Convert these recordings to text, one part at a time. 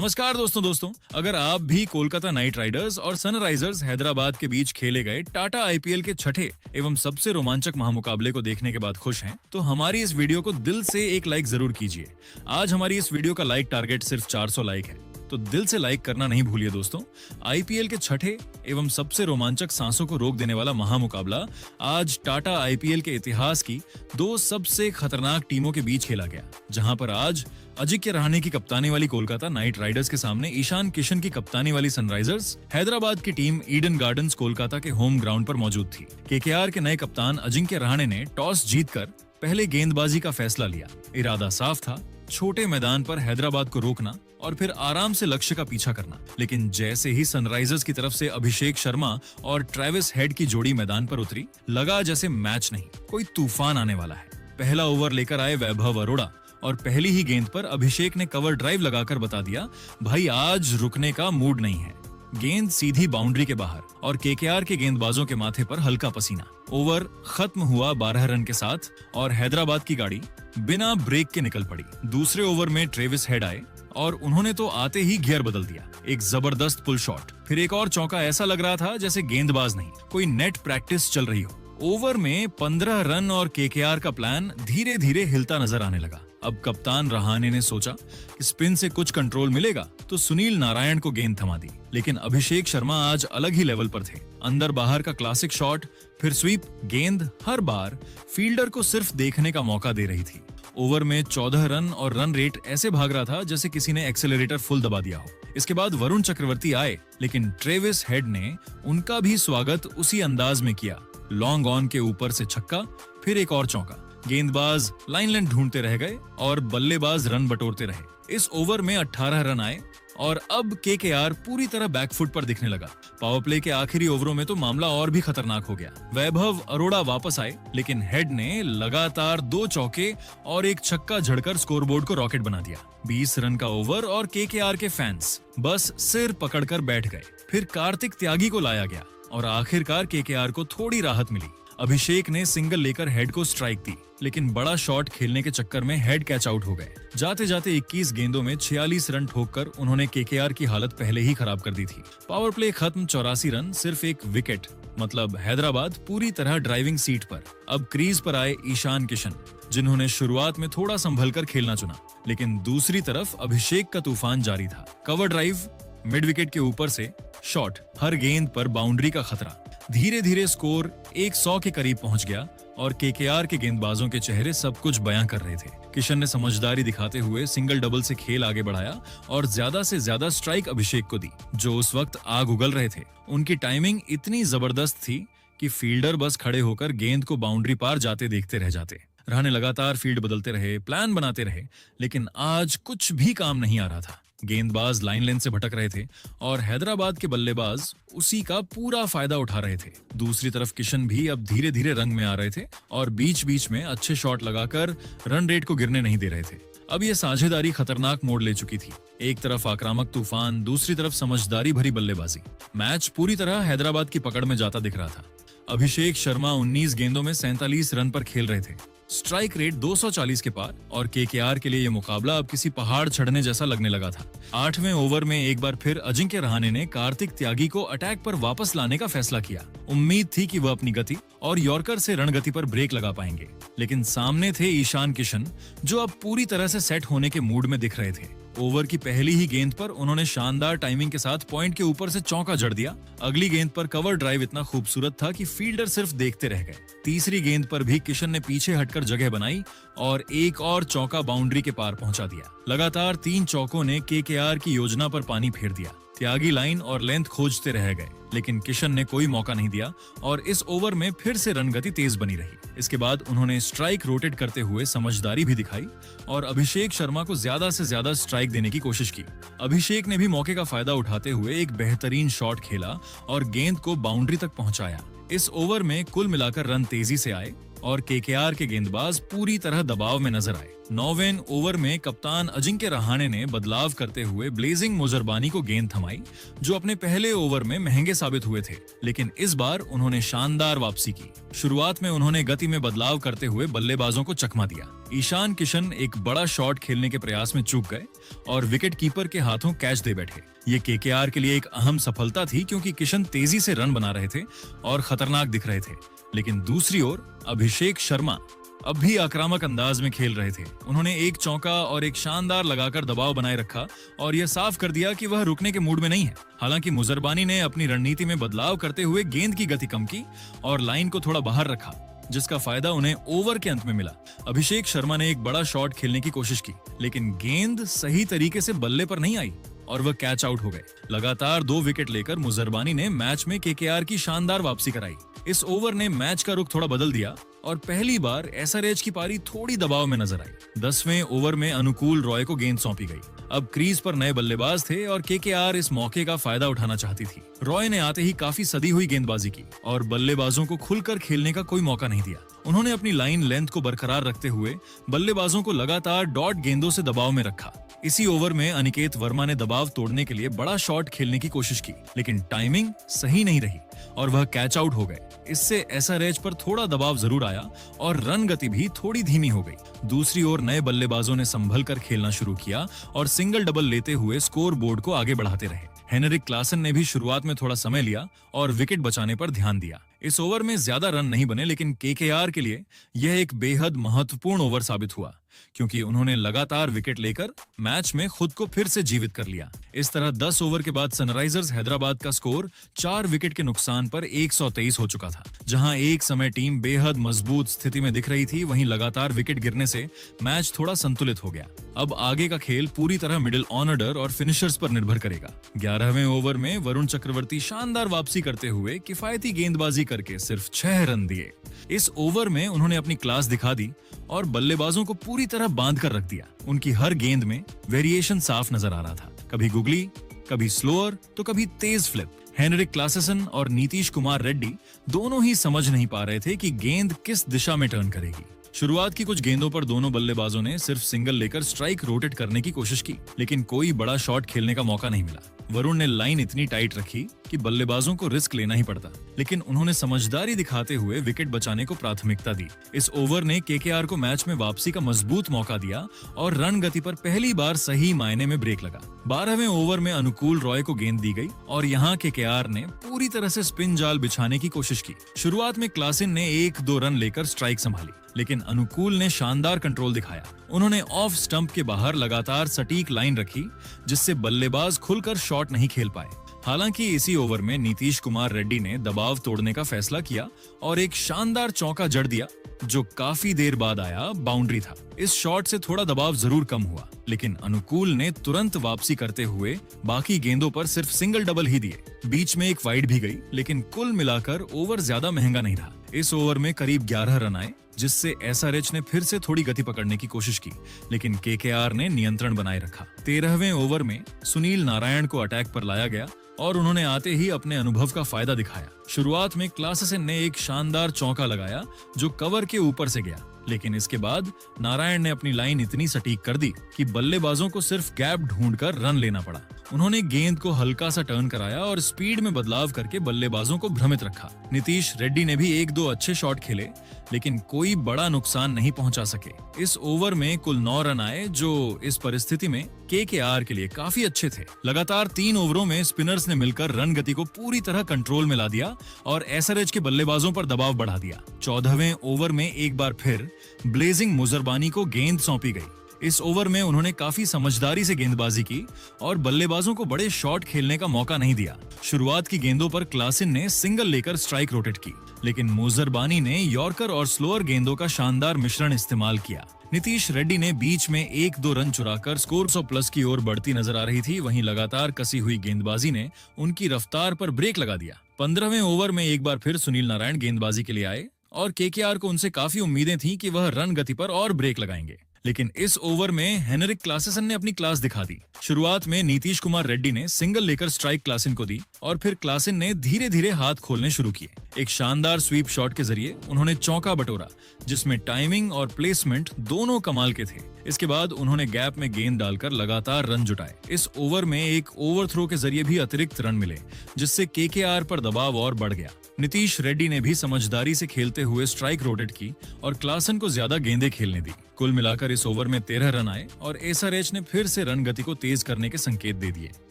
नमस्कार दोस्तों अगर आप भी कोलकाता नाइट राइडर्स और सनराइजर्स हैदराबाद के बीच खेले गए टाटा आईपीएल के छठे एवं सबसे रोमांचक महामुकाबले को देखने के बाद खुश हैं, तो हमारी इस वीडियो को दिल से एक लाइक जरूर कीजिए। आज हमारी इस वीडियो का लाइक टारगेट सिर्फ 400 लाइक है, तो दिल से लाइक करना नहीं भूलिए दोस्तों। आईपीएल के छठे एवं सबसे रोमांचक सांसों को रोक देने वाला महामुकाबला आज टाटा आईपीएल के इतिहास की दो सबसे खतरनाक टीमों के बीच खेला गया, जहां पर आज अजिंक्य रहाणे की कप्तानी वाली कोलकाता नाइट राइडर्स के सामने ईशान किशन की कप्तानी वाली सनराइजर्स हैदराबाद की टीम ईडन गार्डन्स कोलकाता के होम ग्राउंड पर मौजूद थी। केकेआर के नए कप्तान अजिंक्य रहाणे ने टॉस जीतकर पहले गेंदबाजी का फैसला लिया। इरादा साफ था, छोटे मैदान पर हैदराबाद को रोकना और फिर आराम से लक्ष्य का पीछा करना। लेकिन जैसे ही सनराइजर्स की तरफ से अभिषेक शर्मा और ट्रेविस हेड की जोड़ी मैदान पर उतरी, लगा जैसे मैच नहीं, कोई तूफान आने वाला है। पहला ओवर लेकर आए वैभव अरोड़ा और पहली ही गेंद पर अभिषेक ने कवर ड्राइव लगाकर बता दिया, भाई आज रुकने का मूड नहीं है। गेंद सीधी बाउंड्री के बाहर और केकेआर के गेंदबाजों के माथे पर हल्का पसीना। ओवर खत्म हुआ 12 रन के साथ और हैदराबाद की गाड़ी बिना ब्रेक के निकल पड़ी। दूसरे ओवर में ट्रेविस हेड आए और उन्होंने तो आते ही गियर बदल दिया। एक जबरदस्त पुल शॉट, फिर एक और चौका। ऐसा लग रहा था जैसे गेंदबाज नहीं, कोई नेट प्रैक्टिस चल रही हो। ओवर में 15 रन और केकेआर का प्लान धीरे धीरे हिलता नजर आने लगा। अब कप्तान रहाणे ने सोचा कि स्पिन से कुछ कंट्रोल मिलेगा, तो सुनील नारायण को गेंद थमा दी। लेकिन अभिषेक शर्मा आज अलग ही लेवल पर थे। अंदर बाहर का क्लासिक शॉट, फिर स्वीप। गेंद हर बार फील्डर को सिर्फ देखने का मौका दे रही थी। ओवर में 14 रन और रन रेट ऐसे भाग रहा था जैसे किसी ने एक्सेलरेटर फुल दबा दिया हो। इसके बाद वरुण चक्रवर्ती आए, लेकिन ट्रेविस हेड ने उनका भी स्वागत उसी अंदाज में किया। लॉन्ग ऑन के ऊपर से छक्का, फिर एक और चौका। गेंदबाज लाइन लेंथ ढूंढते रह गए और बल्लेबाज रन बटोरते रहे। इस ओवर में 18 रन आए और अब केकेआर पूरी तरह बैकफुट पर दिखने लगा। पावर प्ले के आखिरी ओवरों में तो मामला और भी खतरनाक हो गया। वैभव अरोड़ा वापस आए, लेकिन हेड ने लगातार 2 चौके और एक छक्का झड़कर स्कोरबोर्ड को रॉकेट बना दिया। 20 रन का ओवर और केकेआर के फैंस बस सिर पकड़कर बैठ गए। फिर कार्तिक त्यागी को लाया गया और आखिरकार केकेआर को थोड़ी राहत मिली। अभिषेक ने सिंगल लेकर हेड को स्ट्राइक दी, लेकिन बड़ा शॉट खेलने के चक्कर में हेड कैच आउट हो गए। जाते जाते 21 गेंदों में 46 रन ठोककर उन्होंने केकेआर की हालत पहले ही खराब कर दी थी। पावर प्ले खत्म, 84 रन, सिर्फ एक विकेट। मतलब हैदराबाद पूरी तरह ड्राइविंग सीट पर। अब क्रीज पर आए ईशान किशन, जिन्होंने शुरुआत में थोड़ा संभल कर खेलना चुना, लेकिन दूसरी तरफ अभिषेक का तूफान जारी था। कवर ड्राइव, मिड विकेट के ऊपर से शॉट, हर गेंद पर बाउंड्री का खतरा। धीरे धीरे स्कोर 100 के करीब पहुंच गया और केकेआर के गेंदबाजों के चेहरे सब कुछ बयां कर रहे थे। किशन ने समझदारी दिखाते हुए सिंगल डबल से खेल आगे बढ़ाया और ज्यादा से ज्यादा स्ट्राइक अभिषेक को दी, जो उस वक्त आग उगल रहे थे। उनकी टाइमिंग इतनी जबरदस्त थी कि फील्डर बस खड़े होकर गेंद को बाउंड्री पार जाते देखते रह जाते। रहाणे लगातार फील्ड बदलते रहे, प्लान बनाते रहे, लेकिन आज कुछ भी काम नहीं आ रहा था। गेंदबाज लाइन लेंथ से भटक रहे थे और हैदराबाद के बल्लेबाज उसी का पूरा फायदा उठा रहे थे। दूसरी तरफ किशन भी अब धीरे धीरे रंग में आ रहे थे और बीच बीच में अच्छे शॉट लगाकर रन रेट को गिरने नहीं दे रहे थे। अब ये साझेदारी खतरनाक मोड़ ले चुकी थी। एक तरफ आक्रामक तूफान, दूसरी तरफ समझदारी भरी बल्लेबाजी। मैच पूरी तरह हैदराबाद की पकड़ में जाता दिख रहा था। अभिषेक शर्मा 19 गेंदों में 47 रन पर खेल रहे थे। स्ट्राइक रेट 240 के पार और केकेआर के लिए यह मुकाबला अब किसी पहाड़ चढ़ने जैसा लगने लगा था। 8वें ओवर में एक बार फिर अजिंक्य रहाणे ने कार्तिक त्यागी को अटैक पर वापस लाने का फैसला किया। उम्मीद थी कि वह अपनी गति और यॉर्कर से रणगति पर ब्रेक लगा पाएंगे, लेकिन सामने थे ईशान किशन, जो अब पूरी तरह से सेट होने के मूड में दिख रहे थे। ओवर की पहली ही गेंद पर उन्होंने शानदार टाइमिंग के साथ पॉइंट के ऊपर से चौका जड़ दिया। अगली गेंद पर कवर ड्राइव इतना खूबसूरत था कि फील्डर सिर्फ देखते रह गए। तीसरी गेंद पर भी किशन ने पीछे हटकर जगह बनाई और एक और चौका बाउंड्री के पार पहुंचा दिया। लगातार 3 चौकों ने केकेआर की योजना पर पानी फेर दिया। त्यागी लाइन और लेंथ खोजते रह गए, लेकिन किशन ने कोई मौका नहीं दिया और इस ओवर में फिर से रन गति तेज बनी रही। इसके बाद उन्होंने स्ट्राइक रोटेट करते हुए समझदारी भी दिखाई और अभिषेक शर्मा को ज्यादा से ज्यादा स्ट्राइक देने की कोशिश की। अभिषेक ने भी मौके का फायदा उठाते हुए एक बेहतरीन शॉट खेला और गेंद को बाउंड्री तक पहुंचाया। इस ओवर में कुल मिलाकर रन तेजी से आए और केकेआर के गेंदबाज पूरी तरह दबाव में नजर आए। 9वें ओवर में कप्तान अजिंक्य रहाणे ने बदलाव करते हुए ब्लेजिंग मुजरबानी को गेंद थमाई, जो अपने पहले ओवर में महंगे साबित हुए थे, लेकिन इस बार उन्होंने शानदार वापसी की। शुरुआत में उन्होंने गति में बदलाव करते हुए बल्लेबाजों को चकमा दिया। ईशान किशन एक बड़ा शॉट खेलने के प्रयास में चूक गए और विकेट कीपर के हाथों कैच दे बैठे। ये केकेआर के लिए एक अहम सफलता थी, क्योंकि किशन तेजी से रन बना रहे थे और खतरनाक दिख रहे थे। लेकिन दूसरी ओर अभिषेक शर्मा अब भी आक्रामक अंदाज में खेल रहे थे। उन्होंने एक चौका और एक शानदार लगाकर दबाव बनाए रखा और यह साफ कर दिया कि वह रुकने के मूड में नहीं है। हालांकि मुजरबानी ने अपनी रणनीति में बदलाव करते हुए गेंद की गति कम की और लाइन को थोड़ा बाहर रखा, जिसका फायदा उन्हें ओवर के अंत में मिला। अभिषेक शर्मा ने एक बड़ा शॉट खेलने की कोशिश की, लेकिन गेंद सही तरीके से बल्ले पर नहीं आई और वह कैच आउट हो गए। लगातार 2 विकेट लेकर मुजरबानी ने मैच में केकेआर की शानदार वापसी कराई। इस ओवर ने मैच का रुख थोड़ा बदल दिया और पहली बार एसआरएच की पारी थोड़ी दबाव में नजर आई। 10वें ओवर में अनुकूल रॉय को गेंद सौंपी गई। अब क्रीज पर नए बल्लेबाज थे और केकेआर इस मौके का फायदा उठाना चाहती थी। रॉय ने आते ही काफी सदी हुई गेंदबाजी की और बल्लेबाजों को खुलकर खेलने का कोई मौका नहीं दिया। उन्होंने अपनी लाइन लेंथ को बरकरार रखते हुए बल्लेबाजों को लगातार डॉट गेंदों से दबाव में रखा। इसी ओवर में अनिकेत वर्मा ने दबाव तोड़ने के लिए बड़ा शॉट खेलने की कोशिश की, लेकिन टाइमिंग सही नहीं रही और वह कैच आउट हो गए। इससे एसआरएच पर थोड़ा दबाव जरूर आया और रन गति भी थोड़ी धीमी हो गई। दूसरी ओर नए बल्लेबाजों ने संभल कर खेलना शुरू किया और सिंगल डबल लेते हुए स्कोर बोर्ड को आगे बढ़ाते रहे। हेनरिक क्लासन ने भी शुरुआत में थोड़ा समय लिया और विकेट बचाने पर ध्यान दिया। इस ओवर में ज्यादा रन नहीं बने, लेकिन केकेआर के लिए यह एक बेहद महत्वपूर्ण ओवर साबित हुआ, क्योंकि उन्होंने लगातार विकेट लेकर मैच में खुद को फिर से जीवित कर लिया। इस तरह 10 ओवर के बाद सनराइजर्स हैदराबाद का स्कोर 4 विकेट के नुकसान पर 123 हो चुका था। जहां एक समय टीम बेहद मजबूत स्थिति में दिख रही थी, वहीं लगातार विकेट गिरने से मैच थोड़ा संतुलित हो गया। अब आगे का खेल पूरी तरह मिडिल ऑर्डर और फिनिशर्स पर निर्भर करेगा। 11वें ओवर में वरुण चक्रवर्ती शानदार वापसी करते हुए किफायती गेंदबाजी करके सिर्फ 6 रन दिए। इस ओवर में उन्होंने अपनी क्लास दिखा दी और बल्लेबाजों को पूरी तरह बांध कर रख दिया। उनकी हर गेंद में वेरिएशन साफ नजर आ रहा था, कभी गुगली, कभी स्लोअर तो कभी तेज फ्लिप। हेनरिक क्लासेसन और नीतीश कुमार रेड्डी दोनों ही समझ नहीं पा रहे थे कि गेंद किस दिशा में टर्न करेगी। शुरुआत की कुछ गेंदों पर दोनों बल्लेबाजों ने सिर्फ सिंगल लेकर स्ट्राइक रोटेट करने की कोशिश की, लेकिन कोई बड़ा शॉट खेलने का मौका नहीं मिला। वरुण ने लाइन इतनी टाइट रखी कि बल्लेबाजों को रिस्क लेना ही पड़ता, लेकिन उन्होंने समझदारी दिखाते हुए विकेट बचाने को प्राथमिकता दी। इस ओवर ने केकेआर को मैच में वापसी का मजबूत मौका दिया और रन गति पर पहली बार सही मायने में ब्रेक लगा। 12वें ओवर में अनुकूल रॉय को गेंद दी गई और यहाँ केकेआर ने पूरी तरह से स्पिन जाल बिछाने की कोशिश की। शुरुआत में क्लासिन ने 1-2 रन लेकर स्ट्राइक संभाली, लेकिन अनुकूल ने शानदार कंट्रोल दिखाया। उन्होंने ऑफ स्टंप के बाहर लगातार सटीक लाइन रखी, जिससे बल्लेबाज खुलकर शॉट नहीं खेल पाए। हालांकि इसी ओवर में नीतीश कुमार रेड्डी ने दबाव तोड़ने का फैसला किया और एक शानदार चौका जड़ दिया, जो काफी देर बाद आया बाउंड्री था। इस शॉट से थोड़ा दबाव जरूर कम हुआ, लेकिन अनुकूल ने तुरंत वापसी करते हुए बाकी गेंदों पर सिर्फ सिंगल डबल ही दिए। बीच में एक वाइड भी गई, लेकिन कुल मिलाकर ओवर ज्यादा महंगा नहीं रहा। इस ओवर में करीब 11 रन आए, जिससे एसआरएच ने फिर से थोड़ी गति पकड़ने की कोशिश की, लेकिन केकेआर ने नियंत्रण बनाए रखा। 13वें ओवर में सुनील नारायण को अटैक पर लाया गया और उन्होंने आते ही अपने अनुभव का फायदा दिखाया। शुरुआत में क्लासेसन ने एक शानदार चौका लगाया जो कवर के ऊपर से गया, लेकिन इसके बाद नारायण ने अपनी लाइन इतनी सटीक कर दी कि बल्लेबाजों को सिर्फ गैप ढूंढकर रन लेना पड़ा। उन्होंने गेंद को हल्का सा टर्न कराया और स्पीड में बदलाव करके बल्लेबाजों को भ्रमित रखा। नीतीश रेड्डी ने भी 1-2 अच्छे शॉट खेले, लेकिन कोई बड़ा नुकसान नहीं पहुंचा सके। इस ओवर में कुल 9 रन आए, जो इस परिस्थिति में केकेआर के लिए काफी अच्छे थे। लगातार 3 ओवरों में स्पिनर्स ने मिलकर रन गति को पूरी तरह कंट्रोल में ला दिया और एसआरएच के बल्लेबाजों पर दबाव बढ़ा दिया। 14वें ओवर में एक बार फिर ब्लेजिंग मुजरबानी को गेंद सौंपी गई। इस ओवर में उन्होंने काफी समझदारी से गेंदबाजी की और बल्लेबाजों को बड़े शॉट खेलने का मौका नहीं दिया। शुरुआत की गेंदों पर क्लासिन ने सिंगल लेकर स्ट्राइक रोटेट की, लेकिन मुजरबानी ने यॉर्कर और स्लोअर गेंदों का शानदार मिश्रण इस्तेमाल किया। नीतीश रेड्डी ने बीच में 1-2 रन चुराकर स्कोर 100+ की ओर बढ़ती नजर आ रही थी। वहीं लगातार कसी हुई गेंदबाजी ने उनकी रफ्तार पर ब्रेक लगा दिया। 15वें ओवर में एक बार फिर सुनील नारायण गेंदबाजी के लिए आए और केकेआर को उनसे काफी उम्मीदें थी कि वह रन गति पर और ब्रेक लगाएंगे, लेकिन इस ओवर में हेनरिक क्लासेसन ने अपनी क्लास दिखा दी। शुरुआत में नीतीश कुमार रेड्डी ने सिंगल लेकर स्ट्राइक क्लासन को दी और फिर क्लासन ने धीरे धीरे हाथ खोलने शुरू किए। एक शानदार स्वीप शॉट के जरिए उन्होंने चौका बटोरा, जिसमें टाइमिंग और प्लेसमेंट दोनों कमाल के थे। इसके बाद उन्होंने गैप में गेंद डालकर लगातार रन जुटाए। इस ओवर में एक ओवरथ्रो के जरिए भी अतिरिक्त रन मिले, जिससे केकेआर पर दबाव और बढ़ गया। नीतीश रेड्डी ने भी समझदारी से खेलते हुए स्ट्राइक रोटेट की और क्लासन को ज्यादा गेंदें खेलने दी। कुल मिलाकर इस ओवर में 13 रन आए और एसआरएच ने फिर से रन गति को तेज करने के संकेत दे दिए।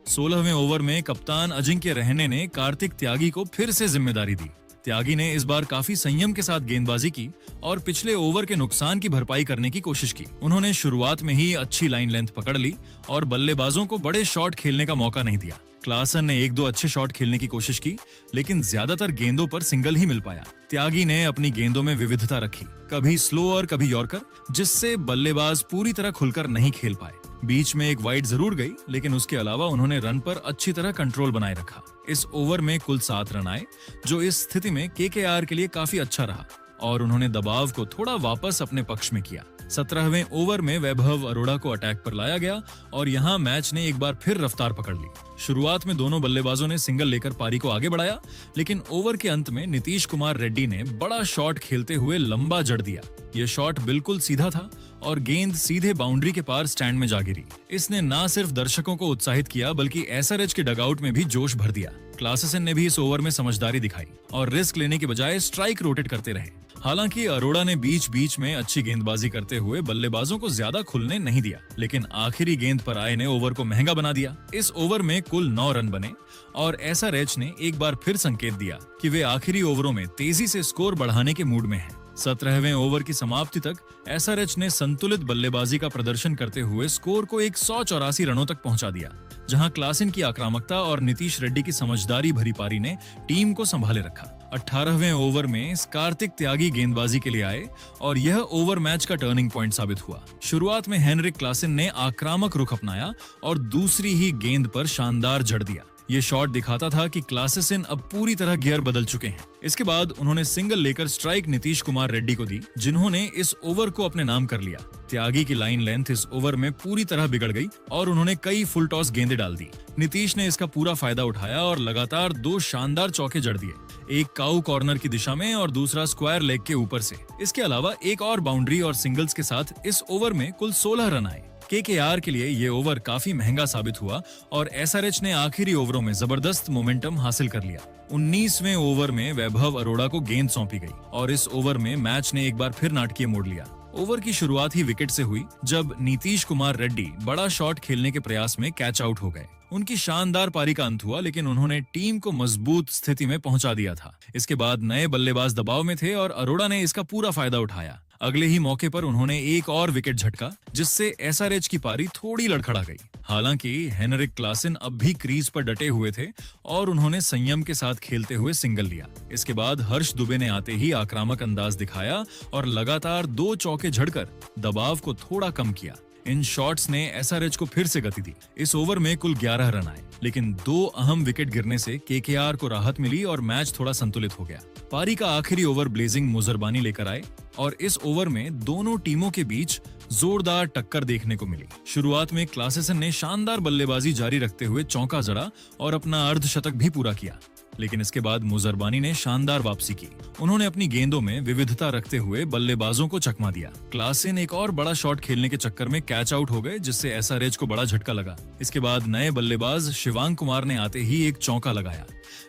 16वें ओवर में कप्तान अजिंक्य रहाणे ने कार्तिक त्यागी को फिर से जिम्मेदारी दी। त्यागी ने इस बार काफी संयम के साथ गेंदबाजी की और पिछले ओवर के नुकसान की भरपाई करने की कोशिश की। उन्होंने शुरुआत में ही अच्छी लाइन लेंथ पकड़ ली और बल्लेबाजों को बड़े शॉट खेलने का मौका नहीं दिया। क्लासन ने 1-2 अच्छे शॉट खेलने की कोशिश की, लेकिन ज्यादातर गेंदों पर सिंगल ही मिल पाया। त्यागी ने अपनी गेंदों में विविधता रखी, कभी स्लो और कभी यॉर्कर, जिससे बल्लेबाज पूरी तरह खुलकर नहीं खेल पाए। बीच में एक वाइड जरूर गई, लेकिन उसके अलावा उन्होंने रन पर अच्छी तरह कंट्रोल बनाए रखा। इस ओवर में कुल 7 रन आए, जो इस स्थिति में केकेआर के लिए काफी अच्छा रहा और उन्होंने दबाव को थोड़ा वापस अपने पक्ष में किया। 17वें ओवर में वैभव अरोड़ा को अटैक पर लाया गया और यहां मैच ने एक बार फिर रफ्तार पकड़ ली। शुरुआत में दोनों बल्लेबाजों ने सिंगल लेकर पारी को आगे बढ़ाया, लेकिन ओवर के अंत में नीतीश कुमार रेड्डी ने बड़ा शॉट खेलते हुए लंबा जड़ दिया। यह शॉट बिल्कुल सीधा था और गेंद सीधे बाउंड्री के पार स्टैंड में जा गिरी। इसने न सिर्फ दर्शकों को उत्साहित किया, बल्कि एसआरएच के डगआउट में भी जोश भर दिया। क्लासेसन ने भी इस ओवर में समझदारी दिखाई और रिस्क लेने के बजाय स्ट्राइक रोटेट करते रहे। हालांकि अरोड़ा ने बीच बीच में अच्छी गेंदबाजी करते हुए बल्लेबाजों को ज्यादा खुलने नहीं दिया, लेकिन आखिरी गेंद पर आए ने ओवर को महंगा बना दिया। इस ओवर में कुल 9 रन बने और एसआरएच ने एक बार फिर संकेत दिया कि वे आखिरी ओवरों में तेजी से स्कोर बढ़ाने के मूड में हैं। 17वें ओवर की समाप्ति तक एसआरएच ने संतुलित बल्लेबाजी का प्रदर्शन करते हुए स्कोर को 184 रनों तक पहुंचा दिया, जहां क्लासन की आक्रामकता और नीतीश रेड्डी की समझदारी भरी पारी ने टीम को संभाले रखा। 18वें ओवर में कार्तिक त्यागी गेंदबाजी के लिए आए और यह ओवर मैच का टर्निंग पॉइंट साबित हुआ। शुरुआत में हेनरिक क्लासन ने आक्रामक रुख अपनाया और दूसरी ही गेंद पर शानदार जड़ दिया। ये शॉट दिखाता था कि क्लासेसन अब पूरी तरह गियर बदल चुके हैं। इसके बाद उन्होंने सिंगल लेकर स्ट्राइक नीतीश कुमार रेड्डी को दी, जिन्होंने इस ओवर को अपने नाम कर लिया। त्यागी की लाइन लेंथ इस ओवर में पूरी तरह बिगड़ गई और उन्होंने कई फुल टॉस गेंदें डाल दी। नीतीश ने इसका पूरा फायदा उठाया और लगातार 2 शानदार चौके जड़ दिए, एक काऊ कॉर्नर की दिशा में और दूसरा स्क्वायर लेग के ऊपर से। इसके अलावा एक और बाउंड्री और सिंगल्स के साथ इस ओवर में कुल 16 रन आए। केकेआर के लिए ये ओवर काफी महंगा साबित हुआ और एसआरएच ने आखिरी ओवरों में जबरदस्त मोमेंटम हासिल कर लिया। 19वें ओवर में वैभव अरोड़ा को गेंद सौंपी गई और इस ओवर में मैच ने एक बार फिर नाटकीय मोड़ लिया। ओवर की शुरुआत ही विकेट से हुई, जब नीतीश कुमार रेड्डी बड़ा शॉट खेलने के प्रयास में कैच आउट हो गए। उनकी शानदार पारी का अंत हुआ, लेकिन उन्होंने टीम को मजबूत स्थिति में पहुंचा दिया था। इसके बाद नए बल्लेबाज दबाव में थे और अरोड़ा ने इसका पूरा फायदा उठाया। अगले ही मौके पर उन्होंने एक और विकेट झटका, जिससे एसआरएच की पारी थोड़ी लड़खड़ा गई। हालांकि हेनरिक क्लासन अब भी क्रीज पर डटे हुए थे और उन्होंने संयम के साथ खेलते हुए सिंगल लिया। इसके बाद हर्ष दुबे ने आते ही आक्रामक अंदाज दिखाया और लगातार 2 चौके झड़कर दबाव को थोड़ा कम किया। इन शॉट्स ने एसआरएच को फिर से गति दी। इस ओवर में कुल 11 रन आए, लेकिन 2 अहम विकेट गिरने से केकेआर को राहत मिली और मैच थोड़ा संतुलित हो गया। पारी का आखिरी ओवर ब्लेजिंग मुजरबानी लेकर आए और इस ओवर में दोनों टीमों के बीच जोरदार टक्कर देखने को मिली। शुरुआत में क्लासेसन ने शानदार बल्लेबाजी जारी रखते हुए चौका जड़ा और अपना अर्धशतक भी पूरा किया, लेकिन इसके बाद मुजरबानी ने शानदार वापसी की। उन्होंने अपनी गेंदों में विविधता रखते हुए बल्लेबाजों को चकमा दिया। क्लासेन एक और बड़ा शॉट खेलने के चक्कर में कैच आउट हो गए, जिससे एसआरएच को बड़ा झटका लगा। इसके बाद नए बल्लेबाज शिवांग कुमार ने आते ही एक चौका लगाया,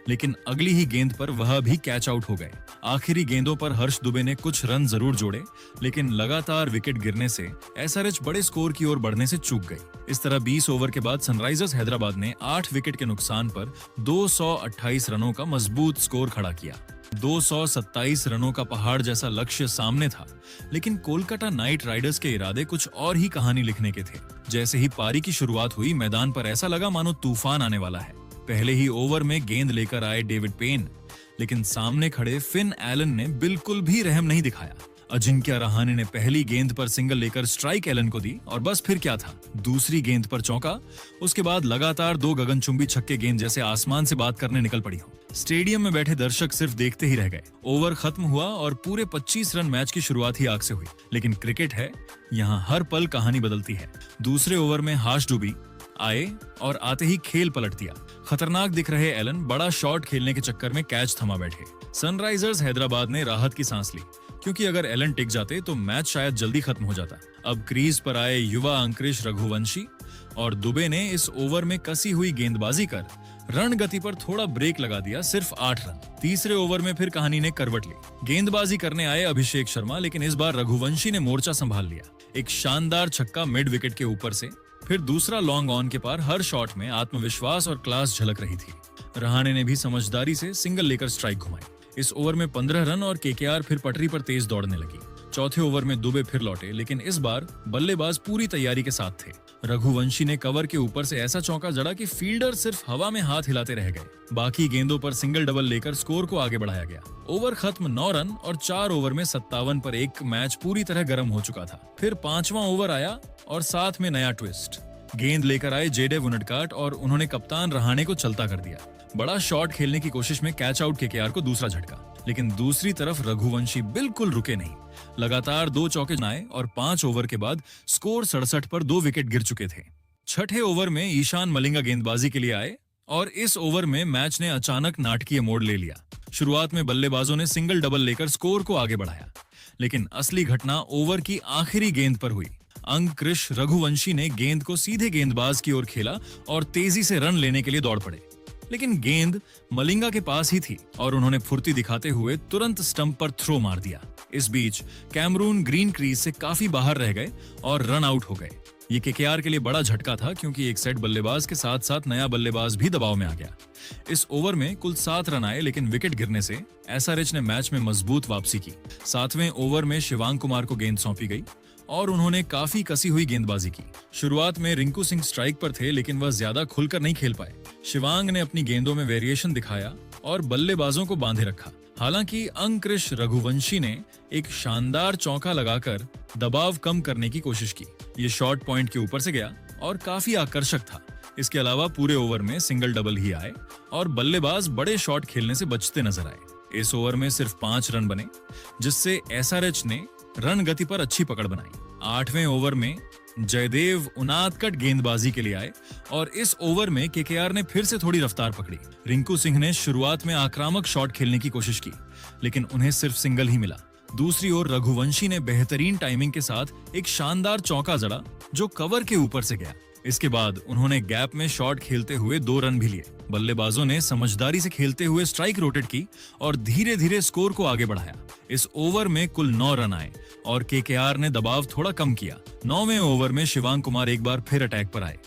लेकिन अगली ही गेंद पर वह भी कैच आउट हो गए। आखिरी गेंदों पर हर्ष दुबे ने कुछ रन जरूर जोड़े, लेकिन लगातार विकेट गिरने से एसआरएच बड़े स्कोर की ओर बढ़ने से चूक गई। इस तरह 20 ओवर के बाद सनराइजर्स हैदराबाद ने 8 विकेट के नुकसान पर 228 रनों का मजबूत स्कोर खड़ा किया। 227 रनों का पहाड़ जैसा लक्ष्य सामने था, लेकिन कोलकाता नाइट राइडर्स के इरादे कुछ और ही कहानी लिखने के थे। जैसे ही पारी की शुरुआत हुई, मैदान पर ऐसा लगा मानो तूफान आने वाला है। पहले ही ओवर में गेंद लेकर आए डेविड पेन, लेकिन सामने खड़े फिन एलन ने बिल्कुल भी रहम नहीं दिखाया। अजिंक्य रहाणे ने पहली गेंद पर सिंगल लेकर स्ट्राइक एलन को दी और बस फिर क्या था, दूसरी गेंद पर चौका। उसके बाद लगातार 2 गगनचुंबी छक्के गेंद जैसे आसमान से बात करने निकल पड़ी हो। स्टेडियम में बैठे दर्शक सिर्फ देखते ही रह गए। ओवर खत्म हुआ और पूरे 25 रन मैच की शुरुआत ही आग से हुई। लेकिन क्रिकेट है, यहाँ हर पल कहानी बदलती है। दूसरे ओवर में हाश डूबी आए और आते ही खेल पलट दिया। खतरनाक दिख रहे एलन बड़ा शॉट खेलने के चक्कर में कैच थमा बैठे। सनराइजर्स हैदराबाद ने राहत की सांस ली, क्योंकि अगर एलन टिक जाते तो मैच शायद जल्दी खत्म हो जाता। अब क्रीज पर आए युवा अंकुरिश रघुवंशी और दुबे ने इस ओवर में कसी हुई गेंदबाजी कर रन गति पर थोड़ा ब्रेक लगा दिया, सिर्फ 8 रन। तीसरे ओवर में फिर कहानी ने करवट ली। गेंदबाजी करने आए अभिषेक शर्मा, लेकिन इस बार रघुवंशी ने मोर्चा संभाल लिया। एक शानदार छक्का मिड विकेट के ऊपर से, फिर दूसरा लॉन्ग ऑन के पार। हर शॉट में आत्मविश्वास और क्लास झलक रही थी। रहाणे ने भी समझदारी से सिंगल लेकर स्ट्राइक घुमाई। इस ओवर में 15 रन और केकेआर फिर पटरी पर तेज दौड़ने लगी। चौथे ओवर में दुबे फिर लौटे, लेकिन इस बार बल्लेबाज पूरी तैयारी के साथ थे। रघुवंशी ने कवर के ऊपर से ऐसा चौका जड़ा कि फील्डर सिर्फ हवा में हाथ हिलाते रह गए। बाकी गेंदों पर सिंगल डबल लेकर स्कोर को आगे बढ़ाया गया। ओवर खत्म 9 रन और 4 ओवर में 57 पर एक मैच पूरी तरह गर्म हो चुका था। फिर 5वां ओवर आया और साथ में नया ट्विस्ट। गेंद लेकर आए जेडेव उनडकाट और उन्होंने कप्तान रहाणे को चलता कर दिया। बड़ा शॉट खेलने की कोशिश में कैच आउट केकेआर को दूसरा झटका, लेकिन दूसरी तरफ रघुवंशी बिल्कुल रुके नहीं। लगातार 2 चौके बनाए और 5 ओवर के बाद स्कोर 67 पर 2 विकेट गिर चुके थे। छठे ओवर में ईशान मलिंगा गेंदबाजी के लिए आए और इस ओवर में मैच ने अचानक नाटकीय मोड़ ले लिया। शुरुआत में बल्लेबाजों ने सिंगल डबल लेकर स्कोर को आगे बढ़ाया, लेकिन असली घटना ओवर की आखिरी गेंद पर हुई। अंकुरिश रघुवंशी ने गेंद को सीधे गेंदबाज की ओर खेला और तेजी से रन लेने के लिए दौड़ पड़े, लेकिन गेंद मलिंगा के पास ही थी और उन्होंने फुर्ती दिखाते हुए तुरंत स्टंप पर थ्रो मार दिया। इस बीच कैमरून ग्रीन क्रीज से काफी बाहर रह गए और रन आउट हो गए। ये केकेआर के लिए बड़ा झटका था, क्योंकि एक सेट बल्लेबाज के साथ साथ नया बल्लेबाज भी दबाव में आ गया। इस ओवर में कुल 7 रन आए, लेकिन विकेट गिरने से एसआरएच ने मैच में मजबूत वापसी की। 7वें ओवर में शिवांग कुमार को गेंद सौंपी गई और उन्होंने काफी कसी हुई गेंदबाजी की। शुरुआत में रिंकू सिंह स्ट्राइक पर थे, लेकिन वह ज्यादा खुलकर नहीं खेल पाए। शिवांग ने अपनी गेंदों में वेरिएशन दिखाया और बल्लेबाजों को बांधे रखा। हालांकि अंकुरिश रघुवंशी ने एक शानदार चौका लगाकर दबाव कम करने की कोशिश की। ये शॉर्ट पॉइंट के ऊपर से गया और काफी आकर्षक था। इसके अलावा पूरे ओवर में सिंगल डबल ही आए और बल्लेबाज बड़े शॉट खेलने से बचते नजर आए। इस ओवर में सिर्फ 5 रन बने, जिससे एसआरएच ने रन गति पर अच्छी पकड़ बनाई। 8वें ओवर में जयदेव उनादकट गेंदबाजी के लिए आए और इस ओवर में केकेआर ने फिर से थोड़ी रफ्तार पकड़ी। रिंकू सिंह ने शुरुआत में आक्रामक शॉट खेलने की कोशिश की, लेकिन उन्हें सिर्फ सिंगल ही मिला। दूसरी ओर रघुवंशी ने बेहतरीन टाइमिंग के साथ एक शानदार चौका जड़ा, जो कवर के ऊपर से गया। इसके बाद उन्होंने गैप में शॉट खेलते हुए 2 रन भी लिए। बल्लेबाजों ने समझदारी से खेलते हुए स्ट्राइक रोटेट की और धीरे धीरे स्कोर को आगे बढ़ाया। इस ओवर में कुल 9 रन आए और केकेआर ने दबाव थोड़ा कम किया। 9वें ओवर में शिवांग कुमार एक बार फिर अटैक पर आए,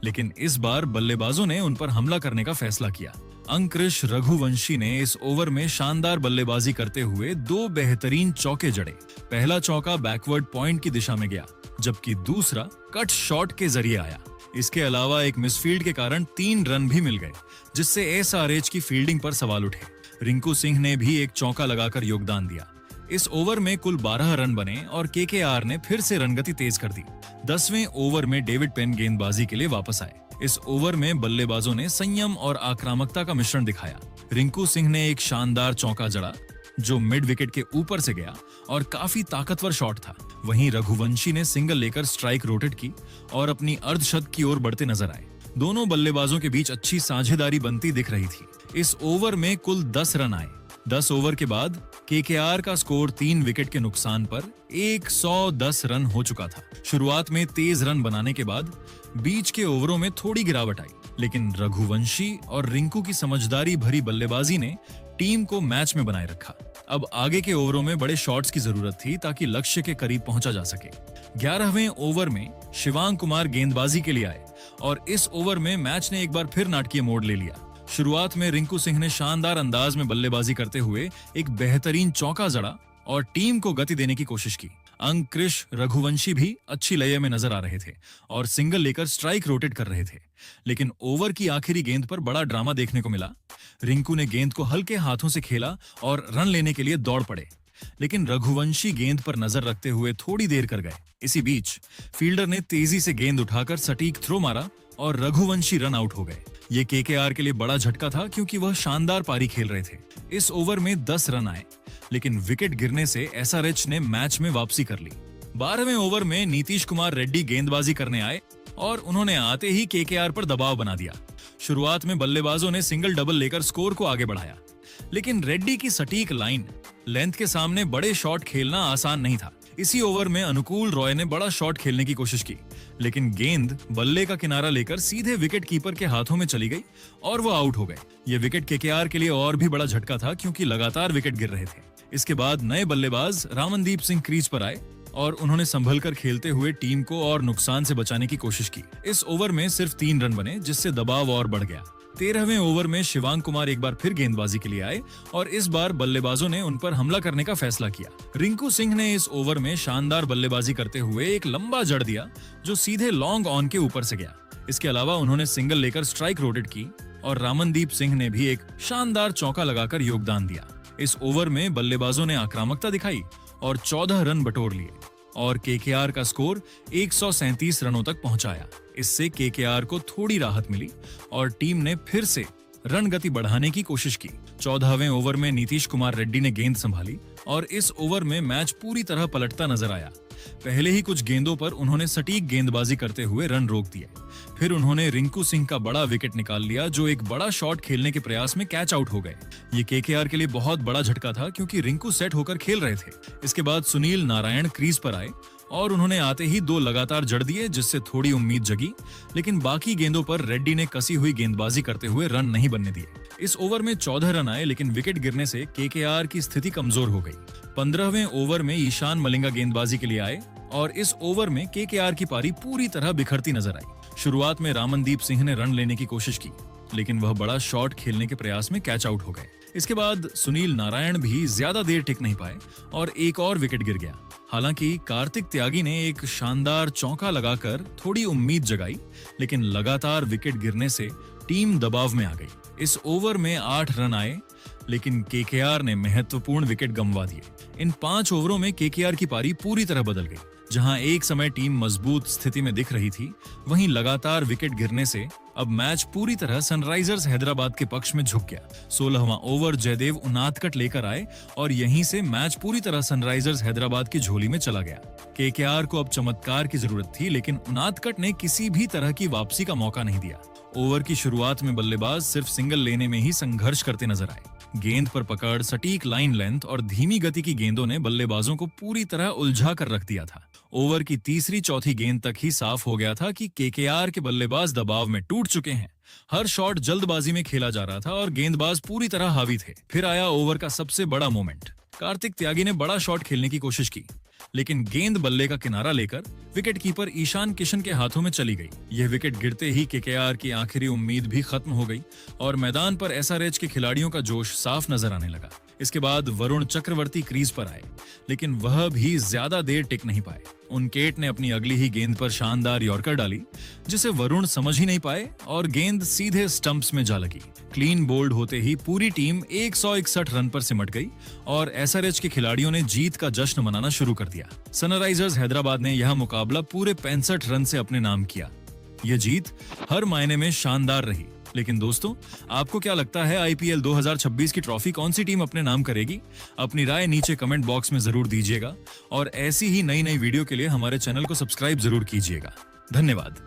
लेकिन इस बार बल्लेबाजों ने उन पर हमला करने का फैसला किया। अंकुरिश रघुवंशी ने इस ओवर में शानदार बल्लेबाजी करते हुए 2 बेहतरीन चौके जड़े। पहला चौका बैकवर्ड पॉइंट की दिशा में गया, जबकि दूसरा कट शॉट के जरिए आया। इसके अलावा एक मिसफील्ड के कारण 3 रन भी मिल गए, जिससे एसआरएच की फील्डिंग पर सवाल उठे। रिंकू सिंह ने भी एक चौका लगाकर योगदान दिया। इस ओवर में कुल 12 रन बने और केकेआर ने फिर से रनगति तेज कर दी। 10वें ओवर में डेविड पेन गेंदबाजी के लिए वापस आए। इस ओवर में बल्लेबाजों ने संयम और आक्रामकता का मिश्रण दिखाया। रिंकू सिंह ने एक शानदार चौका जड़ा, जो मिड विकेट के ऊपर से गया और काफी ताकतवर शॉट था। वहीं रघुवंशी ने सिंगल लेकर स्ट्राइक रोटेट की और अपनी अर्धशतक की ओर बढ़ते नजर आए। दोनों बल्लेबाजों के बीच अच्छी साझेदारी बनती दिख रही थी। इस ओवर में कुल 10 रन आए। 10 ओवर के बाद केकेआर का स्कोर 3 विकेट के नुकसान पर 110 रन हो चुका था। शुरुआत में तेज रन बनाने के बाद बीच के ओवरों में थोड़ी गिरावट आई, लेकिन रघुवंशी और रिंकू की समझदारी भरी बल्लेबाजी ने टीम को मैच में बनाए रखा। अब आगे के ओवरों में बड़े शॉट्स की जरूरत थी, ताकि लक्ष्य के करीब पहुंचा जा सके। 11वें ओवर में शिवांग कुमार गेंदबाजी के लिए आए और इस ओवर में मैच ने एक बार फिर नाटकीय मोड़ ले लिया। शुरुआत में रिंकू सिंह ने शानदार अंदाज में बल्लेबाजी करते हुए एक बेहतरीन चौका जड़ा और टीम को गति देने की कोशिश की। अंकुरिश रघुवंशी भी अच्छी लय में नजर आ रहे थे और सिंगल लेकर स्ट्राइक रोटेट कर रहे थे, लेकिन ओवर की आखिरी गेंद पर बड़ा ड्रामा देखने को मिला। रिंकू ने गेंद को हल्के हाथों से खेला और रन लेने के लिए दौड़ पड़े, लेकिन रघुवंशी गेंद पर नजर रखते हुए थोड़ी देर कर गए। इसी बीच फील्डर ने तेजी से गेंद उठाकर सटीक थ्रो मारा और रघुवंशी रन आउट हो गए। ये केकेआर के लिए बड़ा झटका था क्योंकि वह शानदार पारी खेल रहे थे। इस ओवर में 10 रन आए, लेकिन विकेट गिरने से एसआरएच ने मैच में वापसी कर ली। 12वें ओवर में नीतीश कुमार रेड्डी गेंदबाजी करने आए और उन्होंने आते ही केकेआर पर दबाव बना दिया। शुरुआत में बल्लेबाजों ने सिंगल डबल लेकर स्कोर को आगे बढ़ाया, लेकिन रेड्डी की सटीक लाइन लेंथ के सामने बड़े शॉट खेलना आसान नहीं था। इसी ओवर में अनुकूल रॉय ने बड़ा शॉट खेलने की कोशिश की, लेकिन गेंद बल्ले का किनारा लेकर सीधे विकेट कीपर के हाथों में चली गई और वो आउट हो गए। ये विकेट केकेआर के लिए और भी बड़ा झटका था क्योंकि लगातार विकेट गिर रहे थे। इसके बाद नए बल्लेबाज रामनदीप सिंह क्रीज पर आए और उन्होंने संभल कर खेलते हुए टीम को और नुकसान से बचाने की कोशिश की। इस ओवर में सिर्फ 3 रन बने, जिससे दबाव और बढ़ गया। 13वें ओवर में शिवांग कुमार एक बार फिर गेंदबाजी के लिए आए और इस बार बल्लेबाजों ने उन पर हमला करने का फैसला किया। रिंकू सिंह ने इस ओवर में शानदार बल्लेबाजी करते हुए एक लंबा जड़ दिया जो सीधे लॉन्ग ऑन के ऊपर से गया। इसके अलावा उन्होंने सिंगल लेकर स्ट्राइक रोटेट की और रामनदीप सिंह ने भी एक शानदार चौका लगाकर योगदान दिया। इस ओवर में बल्लेबाजों ने आक्रामकता दिखाई और 14 रन बटोर लिए और केकेआर का स्कोर 137 रनों तक पहुंचाया। इससे केकेआर को थोड़ी राहत मिली और टीम ने फिर से रन गति बढ़ाने की कोशिश की। 14वें ओवर में नीतीश कुमार रेड्डी ने गेंद संभाली और इस ओवर में मैच पूरी तरह पलटता नजर आया। पहले ही कुछ गेंदों पर उन्होंने सटीक गेंदबाजी करते हुए रन रोक दिए। फिर उन्होंने रिंकू सिंह का बड़ा विकेट निकाल लिया जो एक बड़ा शॉट खेलने के प्रयास में कैच आउट हो गए। ये केकेआर के लिए बहुत बड़ा झटका था क्योंकि रिंकू सेट होकर खेल रहे थे। इसके बाद सुनील नारायण क्रीज पर आए और उन्होंने आते ही 2 लगातार जड़ दिए, जिससे थोड़ी उम्मीद जगी, लेकिन बाकी गेंदों पर रेड्डी ने कसी हुई गेंदबाजी करते हुए रन नहीं बनने दिए। इस ओवर में 14 रन आए, लेकिन विकेट गिरने से केकेआर की स्थिति कमजोर हो गई। 15वें ओवर में ईशान मलिंगा गेंदबाजी के लिए आए और इस ओवर में केकेआर की पारी पूरी तरह बिखरती नजर आई। शुरुआत में रामनदीप सिंह ने रन लेने की कोशिश की, लेकिन वह बड़ा शॉट खेलने के प्रयास में कैच आउट हो गए। इसके बाद सुनील नारायण भी ज्यादा देर टिक नहीं पाए और एक और विकेट गिर गया। हालांकि कार्तिक त्यागी ने एक शानदार चौका लगाकर थोड़ी उम्मीद जगाई, लेकिन लगातार विकेट गिरने से टीम दबाव में आ गई। इस ओवर में 8 रन आए, लेकिन केकेआर ने महत्वपूर्ण विकेट गंवा दिए। इन 5 ओवरों में केकेआर की पारी पूरी तरह बदल गई। जहां एक समय टीम मजबूत स्थिति में दिख रही थी, वहीं लगातार विकेट गिरने से अब मैच पूरी तरह सनराइजर्स हैदराबाद के पक्ष में झुक गया। 16वां ओवर जयदेव उनादकट लेकर आए और यहीं से मैच पूरी तरह सनराइजर्स हैदराबाद की झोली में चला गया। केकेआर को अब चमत्कार की जरूरत थी, लेकिन उनादकट ने किसी भी तरह की वापसी का मौका नहीं दिया। ओवर की शुरुआत में बल्लेबाज सिर्फ सिंगल लेने में ही संघर्ष करते नजर आए। गेंद पर पकड़, सटीक लाइन लेंथ और धीमी गति की गेंदों ने बल्लेबाजों को पूरी तरह उलझा कर रख दिया था। ओवर की तीसरी चौथी गेंद तक ही साफ हो गया था कि केकेआर के बल्लेबाज दबाव में टूट चुके हैं। हर शॉट जल्दबाजी में खेला जा रहा था और गेंदबाज पूरी तरह हावी थे। फिर आया ओवर का सबसे बड़ा मोमेंट। कार्तिक त्यागी ने बड़ा शॉट खेलने की कोशिश की, लेकिन गेंद बल्ले का किनारा लेकर विकेट कीपर ईशान किशन के हाथों में चली गई। यह विकेट गिरते ही केकेआर की आखिरी उम्मीद भी खत्म हो गई और मैदान पर एसआरएच के खिलाड़ियों का जोश साफ नजर आने लगा। इसके बाद वरुण चक्रवर्ती क्रीज पर आए, लेकिन वह भी ज्यादा देर टिक नहीं पाए। उनकेट ने अपनी अगली ही गेंद पर शानदार यॉर्कर डाली, जिसे वरुण समझ ही नहीं पाए और गेंद सीधे स्टंप्स में जा लगी। क्लीन बोल्ड होते ही पूरी टीम 161 रन पर सिमट गई और एसआरएच के खिलाड़ियों ने जीत का जश्न मनाना शुरू कर दिया। सनराइजर्स हैदराबाद ने यह मुकाबला पूरे 65 रन से अपने नाम किया। यह जीत हर मायने में शानदार रही। लेकिन दोस्तों, आपको क्या लगता है आईपीएल 2026 की ट्रॉफी कौन सी टीम अपने नाम करेगी? अपनी राय नीचे कमेंट बॉक्स में जरूर दीजिएगा और ऐसी ही नई वीडियो के लिए हमारे चैनल को सब्सक्राइब जरूर कीजिएगा। धन्यवाद।